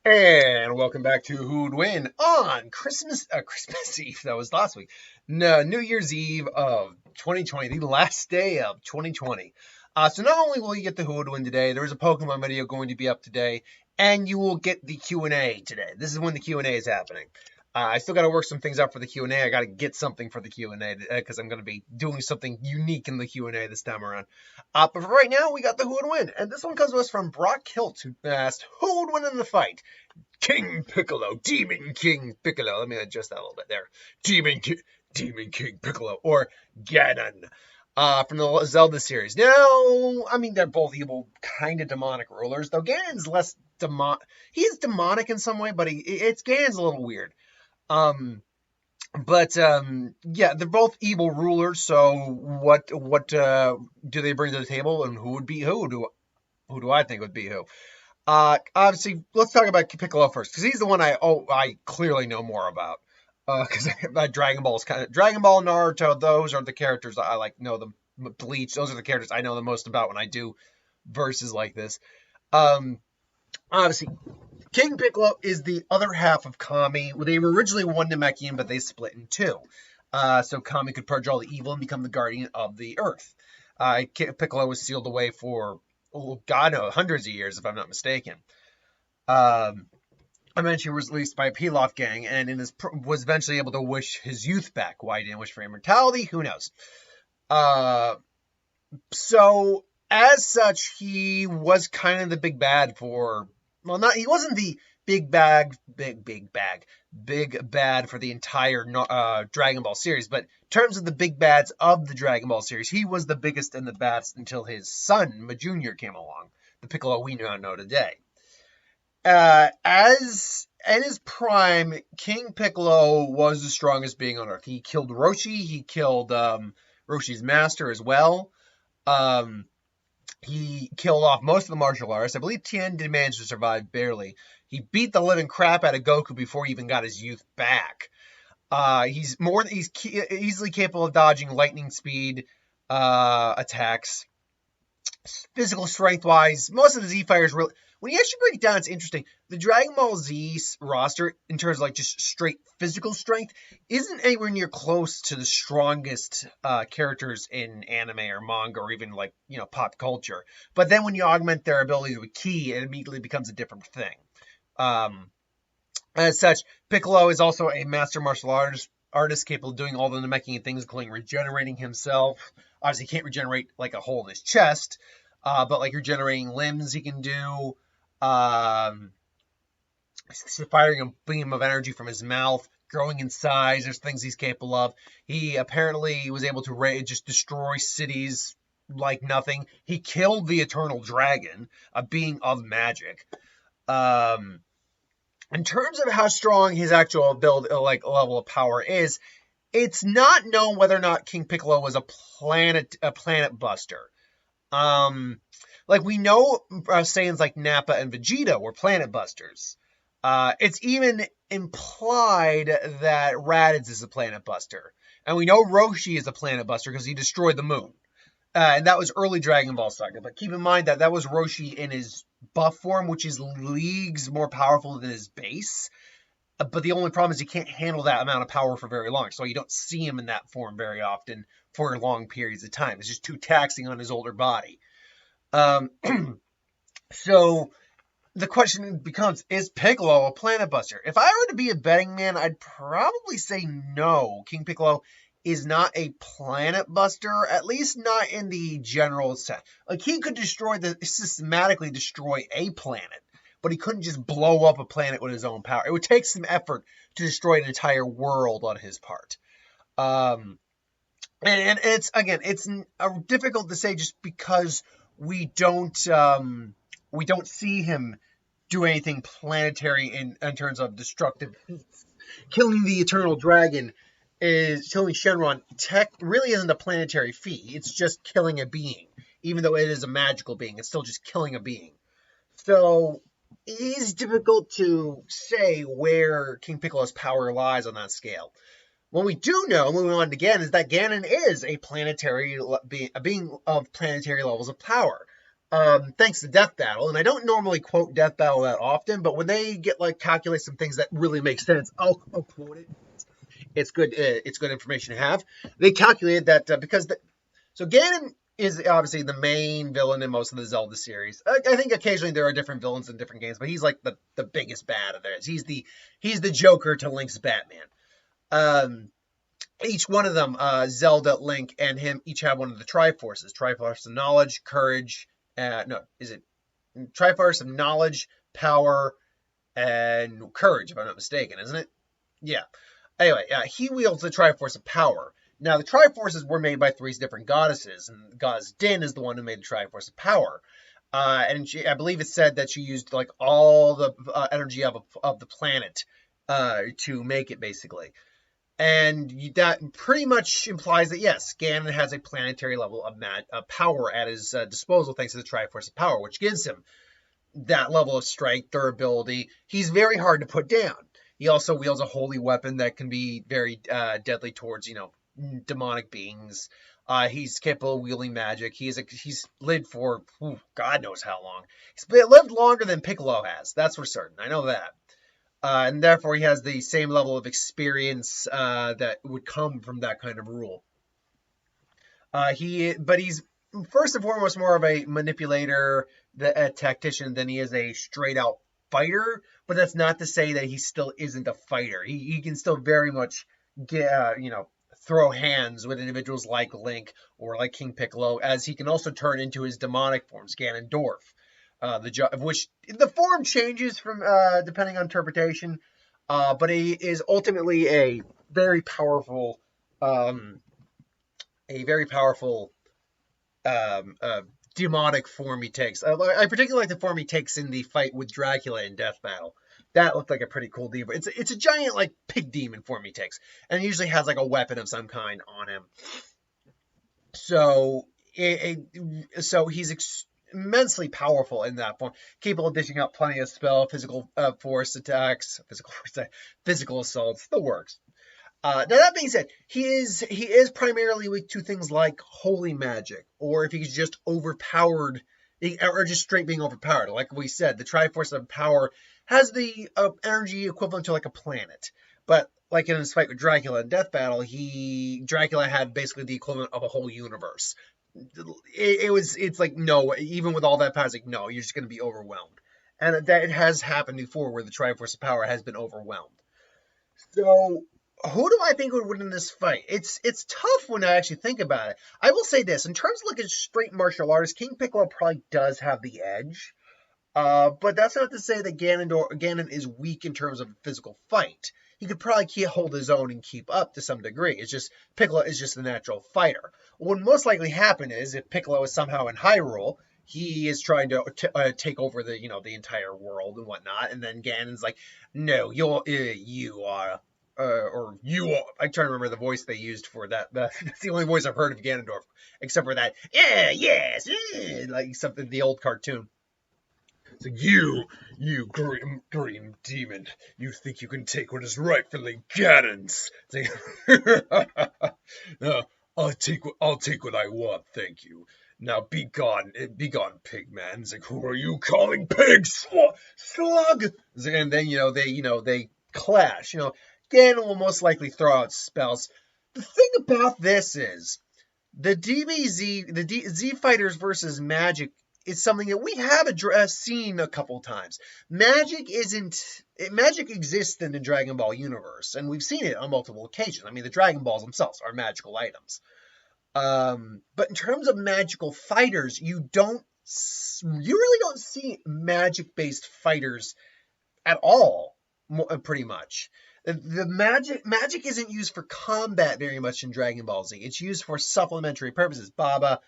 And welcome back to Who Would Win on Christmas Eve. That was last week. No, New Year's Eve of 2020, the last day of 2020. So not only will you get the Who Would Win today, there's a Pokemon video going to be up today, and you will get the Q&A today. This is when the Q&A is happening. I still got to work some things out for the Q&A. I got to get something for the Q&A because I'm going to be doing something unique in the Q&A this time around. But for right now, we got the Who Would Win, and this one comes to us from Brock Hilt, who asked, "Who would win in the fight? King Piccolo, Demon King Piccolo." Let me adjust that a little bit there. Demon King Piccolo, or Ganon, from the Zelda series. Now, I mean, they're both evil, kind of demonic rulers, though Ganon's less demonic. He is demonic in some way, but Ganon's a little weird. Yeah, they're both evil rulers. So what do they bring to the table, and who would be who? Who do I think would be who? Obviously, let's talk about Piccolo first, because he's the one I clearly know more about. Because Dragon Ball, Naruto, those are the characters I like know them. Bleach, those are the characters I know the most about when I do verses like this. Obviously, King Piccolo is the other half of Kami. They were originally one Namekian, but they split in two. So Kami could purge all the evil and become the guardian of the Earth. Piccolo was sealed away for, God knows, hundreds of years, if I'm not mistaken. Eventually was released by a Pilaf gang, and was eventually able to wish his youth back. Why he didn't wish for immortality, who knows? So, as such, he was kind of the big bad for... Well, he wasn't the big bad for the entire Dragon Ball series, but in terms of the big bads of the Dragon Ball series, he was the biggest and the baddest until his son, Junior, came along, the Piccolo we now know today. As in his prime, King Piccolo was the strongest being on Earth. He killed Roshi, he killed Roshi's master as well. He killed off most of the martial artists. I believe Tien did manage to survive barely. He beat the living crap out of Goku before he even got his youth back. He's easily capable of dodging lightning speed attacks. Physical strength-wise, most of the Z fighters really... When you actually break it down, it's interesting. The Dragon Ball Z roster, in terms of like just straight physical strength, isn't anywhere near close to the strongest characters in anime or manga or even like, pop culture. But then when you augment their abilities with Ki, it immediately becomes a different thing. As such, Piccolo is also a master martial artist capable of doing all the Namekian things, including regenerating himself. Obviously, he can't regenerate like a hole in his chest, but like regenerating limbs he can do. Firing a beam of energy from his mouth, growing in size. There's things he's capable of. He apparently was able to just destroy cities like nothing. He killed the Eternal Dragon, a being of magic. In terms of how strong his actual level of power is, it's not known whether or not King Piccolo was a planet buster. We know Saiyans like Nappa and Vegeta were planet busters. It's even implied that Raditz is a planet buster. And we know Roshi is a planet buster because he destroyed the moon. And that was early Dragon Ball Saga. But keep in mind that was Roshi in his buff form, which is leagues more powerful than his base. But the only problem is he can't handle that amount of power for very long. So you don't see him in that form very often for long periods of time. It's just too taxing on his older body. So the question becomes, is Piccolo a planet buster? If I were to be a betting man, I'd probably say no. King Piccolo is not a planet buster, at least not in the general sense. Like, he could systematically destroy a planet, but he couldn't just blow up a planet with his own power. It would take some effort to destroy an entire world on his part. And it's difficult to say just because we don't see him do anything planetary in terms of destructive. Killing the Eternal Dragon killing Shenron really isn't a planetary feat. It's just killing a being. Even though it is a magical being, it's still just killing a being. So it is difficult to say where King Piccolo's power lies on that scale. What we do know, moving on to Ganon, is that Ganon is a being of planetary levels of power. thanks to Death Battle. And I don't normally quote Death Battle that often, but when they get like calculate some things that really make sense, I'll quote it. It's good. It's good information to have. They calculated that so Ganon is obviously the main villain in most of the Zelda series. I think occasionally there are different villains in different games, but he's like the biggest bad of theirs. He's the Joker to Link's Batman. Um, each one of them, Zelda, Link, and him, each have one of the Triforces: Triforce of Knowledge, Courage. No, is it Triforce of Knowledge, Power, and Courage? If I'm not mistaken, isn't it? Yeah. Anyway, he wields the Triforce of Power. Now, the Triforces were made by three different goddesses, and Goddess Din is the one who made the Triforce of Power. I believe it said that she used like all the energy of the planet to make it, basically. And that pretty much implies that, yes, Ganon has a planetary level of power at his disposal thanks to the Triforce of Power, which gives him that level of strength, durability. He's very hard to put down. He also wields a holy weapon that can be very deadly towards, demonic beings. He's capable of wielding magic. He's lived for God knows how long. He's lived longer than Piccolo has. That's for certain. I know that. And therefore, he has the same level of experience that would come from that kind of rule. But he's first and foremost more of a manipulator, a tactician, than he is a straight out fighter. But that's not to say that he still isn't a fighter. He can still very much throw hands with individuals like Link or like King Piccolo, as he can also turn into his demonic forms, Ganondorf. Which the form changes from depending on interpretation, but he is ultimately a very powerful, demonic form he takes. I particularly like the form he takes in the fight with Dracula in Death Battle. That looked like a pretty cool deal. It's a giant like pig demon form he takes, and he usually has like a weapon of some kind on him. So he's immensely powerful in that form, capable of dishing out plenty of physical force attacks, physical assaults, the works. Now that being said, he is primarily weak to things like holy magic, or if he's just overpowered, or just straight being overpowered. Like we said, the Triforce of Power has the energy equivalent to like a planet, but like in his fight with Dracula in Death Battle, Dracula had basically the equivalent of a whole universe. It's like, no, even with all that power, it's like, no, you're just going to be overwhelmed. And that it has happened before where the Triforce of Power has been overwhelmed. So, who do I think would win in this fight? It's tough when I actually think about it. I will say this, in terms of like a straight martial artist, King Piccolo probably does have the edge. But that's not to say that Ganon is weak in terms of physical fight. He could probably hold his own and keep up to some degree. It's just Piccolo is just a natural fighter. What would most likely happen is if Piccolo is somehow in Hyrule, he is trying to take over the entire world and whatnot, and then Ganon's like, no, you are. I'm trying to remember the voice they used for that. That's the only voice I've heard of Ganondorf, except for that, yeah, yes, yeah, like something the old cartoon. So you green demon, you think you can take what is rightfully Ganon's? I'll take what I want, thank you. Now be gone, pig man. It's like, who are you calling pig? Slug. And then they clash. Ganon will most likely throw out spells. The thing about this is the Z fighters versus magic is something that we have seen a couple times. Magic exists in the Dragon Ball universe, and we've seen it on multiple occasions. I mean, the Dragon Balls themselves are magical items. But in terms of magical fighters, you really don't see magic-based fighters at all, pretty much. The magic isn't used for combat very much in Dragon Ball Z. It's used for supplementary purposes. Baba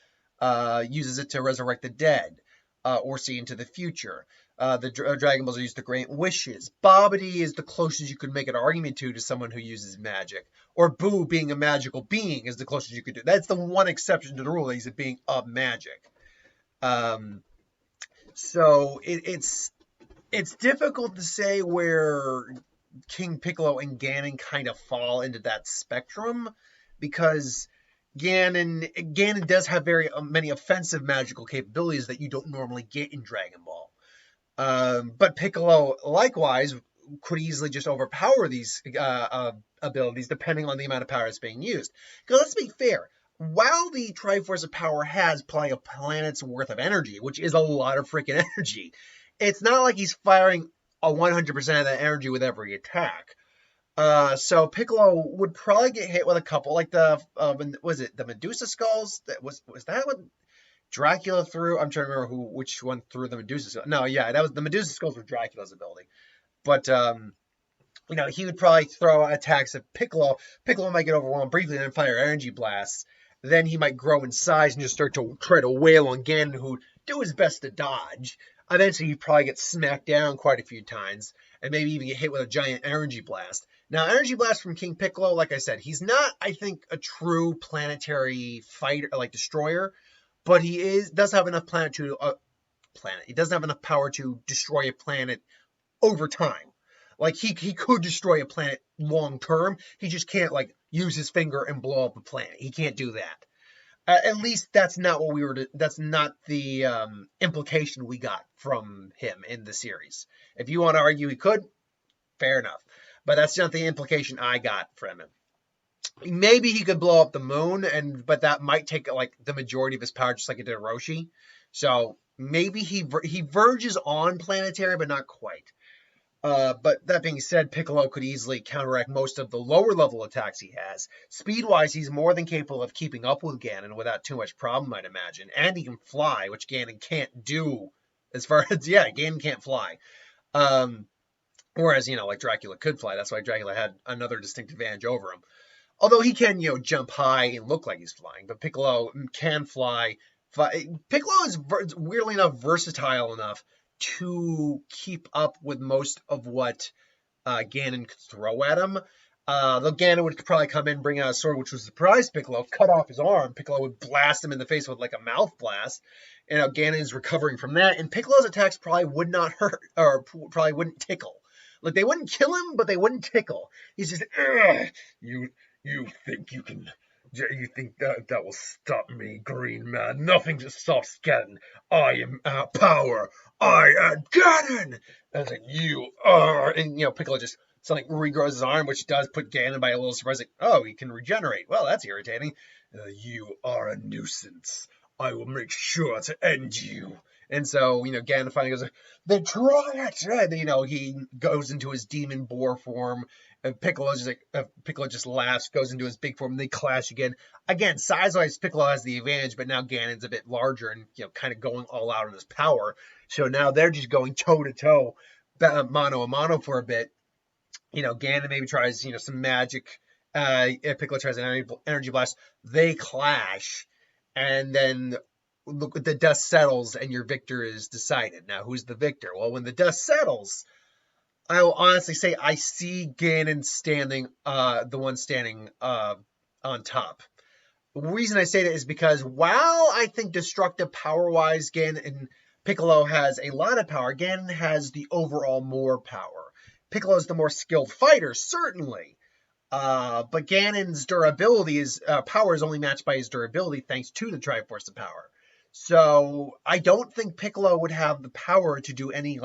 uses it to resurrect the dead or see into the future. The Dragon Balls are used to grant wishes. Babidi is the closest you could make an argument to someone who uses magic. Or Boo, being a magical being, is the closest you could do. That's the one exception to the rule, is it being of magic. So it's difficult to say where King Piccolo and Ganon kind of fall into that spectrum, because Ganon does have very many offensive magical capabilities that you don't normally get in Dragon Ball. But Piccolo, likewise, could easily just overpower these abilities depending on the amount of power that's being used. Because let's be fair, while the Triforce of Power has probably a planet's worth of energy, which is a lot of freaking energy, it's not like he's firing a 100% of that energy with every attack. So Piccolo would probably get hit with a couple, like was it the Medusa skulls? Was that what Dracula threw? I'm trying to remember which one threw the Medusa skull. No, yeah, that was the Medusa skulls were Dracula's ability. But he would probably throw attacks at Piccolo. Piccolo might get overwhelmed briefly and then fire energy blasts. Then he might grow in size and just start to try to wail on Ganon, who'd do his best to dodge. Eventually, he'd probably get smacked down quite a few times and maybe even get hit with a giant energy blast. Now, energy blast from King Piccolo, like I said, he's not, I think, a true planetary fighter, like destroyer, but does have enough he doesn't have enough power to destroy a planet over time. Like he could destroy a planet long term. He just can't like use his finger and blow up a planet. He can't do that. At least that's not what that's not the implication we got from him in the series. If you want to argue he could, fair enough. But that's not the implication I got from him. Maybe he could blow up the moon, but that might take like the majority of his power, just like it did Roshi. So maybe he verges on planetary, but not quite. But that being said, Piccolo could easily counteract most of the lower level attacks he has. Speed-wise, he's more than capable of keeping up with Ganon without too much problem, I'd imagine. And he can fly, which Ganon can't do. As far as, Ganon can't fly. Whereas, like Dracula could fly. That's why Dracula had another distinct advantage over him. Although he can, jump high and look like he's flying. But Piccolo can fly. Piccolo is, weirdly enough, versatile enough to keep up with most of what Ganon could throw at him. Though Ganon would probably come in, bring out a sword, which would surprise Piccolo, cut off his arm. Piccolo would blast him in the face with like a mouth blast. And Ganon is recovering from that. And Piccolo's attacks probably would not hurt, or probably wouldn't tickle. Like, they wouldn't kill him, but they wouldn't tickle. He's just, you think you can... You think that will stop me, Green Man? Nothing just stops Ganon. I am at power. I am Ganon. I was like, you are. And, Piccolo just suddenly regrows his arm, which does put Ganon by a little surprise. Like, oh, he can regenerate. Well, that's irritating. You are a nuisance. I will make sure to end you. And so, Ganon finally goes, then try it. And, he goes into his demon boar form. And Piccolo just laughs, goes into his big form, and they clash again. Again, size-wise, Piccolo has the advantage, but now Ganon's a bit larger and, kind of going all out on his power. So now they're just going toe-to-toe, mano-a-mano for a bit. Ganon maybe tries, some magic. Piccolo tries an energy blast. They clash. And then the dust settles, and your victor is decided. Now, who's the victor? Well, when the dust settles... I will honestly say I see Ganon standing, the one standing on top. The reason I say that is because while I think destructive power-wise, Ganon Piccolo has a lot of power, Ganon has the overall more power. Piccolo is the more skilled fighter, certainly. But Ganon's power is only matched by his durability thanks to the Triforce of Power. So I don't think Piccolo would have the power to do any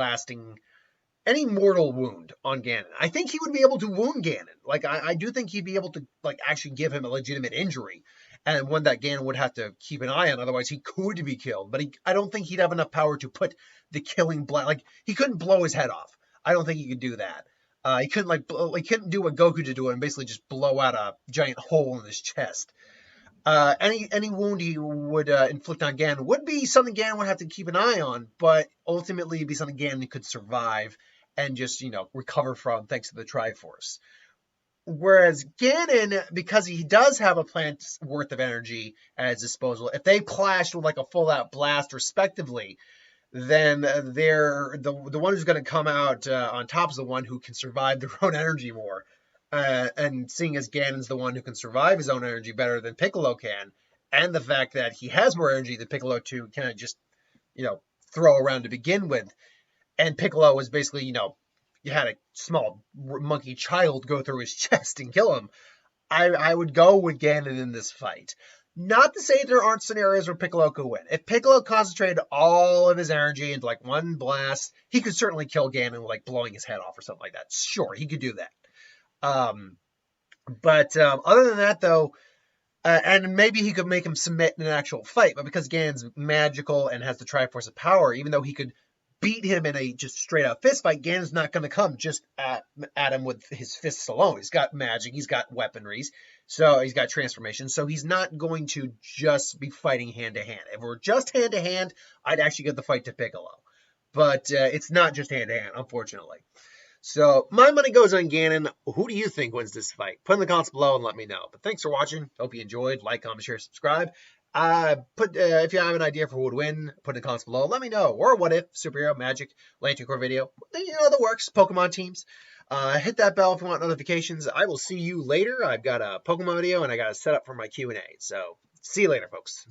mortal wound on Ganon. I think he would be able to wound Ganon. Like, I do think he'd be able to, like, actually give him a legitimate injury, and one that Ganon would have to keep an eye on, otherwise he could be killed. But I don't think he'd have enough power to put the killing blast, like, he couldn't blow his head off. I don't think he could do that. He couldn't do what Goku did to him and basically just blow out a giant hole in his chest. Any wound he would inflict on Ganon would be something Ganon would have to keep an eye on, but ultimately it'd be something Ganon could survive and just, recover from thanks to the Triforce. Whereas Ganon, because he does have a planet's worth of energy at his disposal, if they clashed with like a full-out blast respectively, then the one who's going to come out on top is the one who can survive their own energy more. And seeing as Ganon's the one who can survive his own energy better than Piccolo can, and the fact that he has more energy than Piccolo to kind of just, throw around to begin with, and Piccolo was basically, you had a small monkey child go through his chest and kill him, I would go with Ganon in this fight. Not to say there aren't scenarios where Piccolo could win. If Piccolo concentrated all of his energy into like one blast, he could certainly kill Ganon, like blowing his head off or something like that. Sure, he could do that. But other than that, though, and maybe he could make him submit in an actual fight, but because Ganon's magical and has the Triforce of Power, even though he could beat him in a just straight out fist fight, Ganon's not going to come just at him with his fists alone. He's got magic, he's got weaponries, so he's got transformation, so he's not going to just be fighting hand to hand. If we're just hand to hand, I'd actually give the fight to Piccolo. But it's not just hand to hand, unfortunately. So my money goes on Ganon. Who do you think wins this fight? Put in the comments below and let me know. But thanks for watching. Hope you enjoyed. Like, comment, share, subscribe. If you have an idea for who would win, put in the comments below. Let me know. Or what if superhero, magic, Lantern Core video. You know the works. Pokemon teams. Hit that bell if you want notifications. I will see you later. I've got a Pokemon video and I got a setup for my Q&A. So see you later, folks.